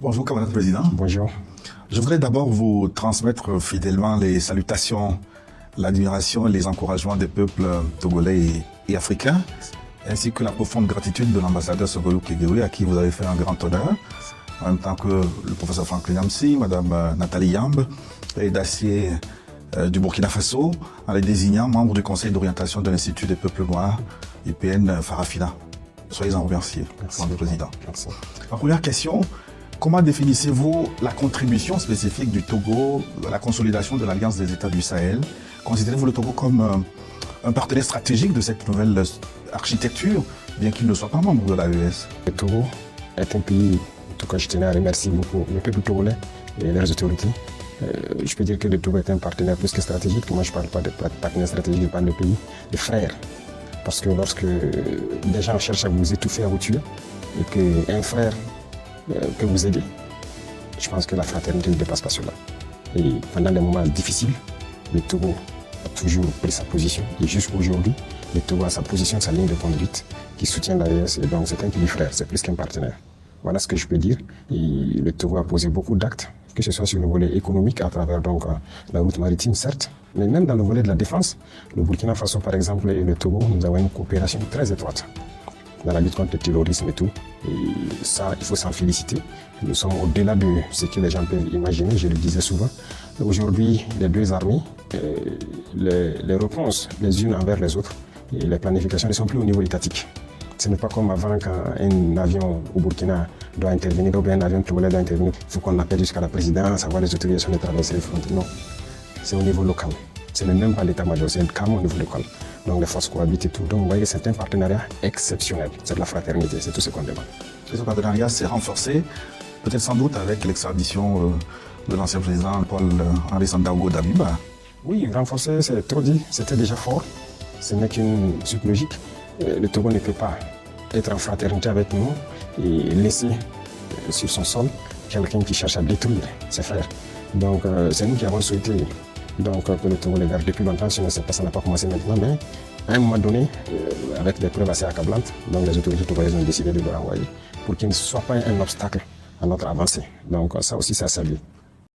Bonjour, camarade président. Bonjour. Je voudrais d'abord vous transmettre fidèlement les salutations, l'admiration et les encouragements des peuples togolais et africains, ainsi que la profonde gratitude de l'ambassadeur Sogolou Kegewé, à qui vous avez fait un grand honneur, en même temps que le professeur Franklin Amsi, madame Nathalie Yamb, et Dacier du Burkina Faso, en les désignant membres du conseil d'orientation de l'Institut des peuples noirs, IPN Farafina. Soyez-en remerciés, monsieur le président. Merci. Ma première question, comment définissez-vous la contribution spécifique du Togo à la consolidation de l'Alliance des États du Sahel? Considérez-vous le Togo comme un partenaire stratégique de cette nouvelle architecture, bien qu'il ne soit pas membre de l'AES? Le Togo est un pays, en tout cas je tenais à remercier beaucoup le peuple togolais et leurs autorités. Je peux dire que le Togo est un partenaire plus que stratégique. Moi je ne parle pas de partenaire stratégique, je parle de pays, de frères. Parce que lorsque des gens cherchent à vous étouffer, à vous tuer, et qu'un frère peut vous aider, je pense que la fraternité ne dépasse pas cela. Et pendant les moments difficiles, le Togo a toujours pris sa position. Et jusqu'aujourd'hui, le Togo a sa position, sa ligne de conduite, qui soutient l'AES. Et donc c'est un pays frère, c'est plus qu'un partenaire. Voilà ce que je peux dire. Et le Togo a posé beaucoup d'actes, que ce soit sur le volet économique, à travers donc la route maritime, certes, mais même dans le volet de la défense. Le Burkina Faso, par exemple, et le Togo, nous avons une coopération très étroite dans la lutte contre le terrorisme et tout. Et ça, il faut s'en féliciter. Nous sommes au-delà de ce que les gens peuvent imaginer, je le disais souvent. Aujourd'hui, les deux armées, les réponses les unes envers les autres, et les planifications ne sont plus au niveau étatique. Ce n'est pas comme avant quand un avion au Burkina doit intervenir, ou bien un avion togolais doit intervenir. Il faut qu'on appelle jusqu'à la présidence, avoir les autorisations de traverser les frontières. Non, c'est au niveau local. Ce n'est même pas l'état-major, c'est carrément au niveau local. Donc les forces cohabitent et tout. Donc vous voyez, c'est un partenariat exceptionnel. C'est de la fraternité, c'est tout ce qu'on demande. Et ce partenariat s'est renforcé, peut-être sans doute avec l'extradition de l'ancien président Paul-Henri Sandaogo Damiba. Oui, renforcé, c'est trop dit. C'était déjà fort. Ce n'est qu'une suite logique. Le Togo ne peut pas être en fraternité avec nous et laisser sur son sol quelqu'un qui cherche à détruire ses frères. Donc c'est nous qui avons souhaité que le Togo les garde depuis longtemps. Je ne sais pas, ça n'a pas commencé maintenant, mais à un moment donné, avec des preuves assez accablantes, donc les autorités togolaises ont décidé de le renvoyer pour qu'il ne soit pas un obstacle à notre avancée. Donc ça aussi, c'est à saluer.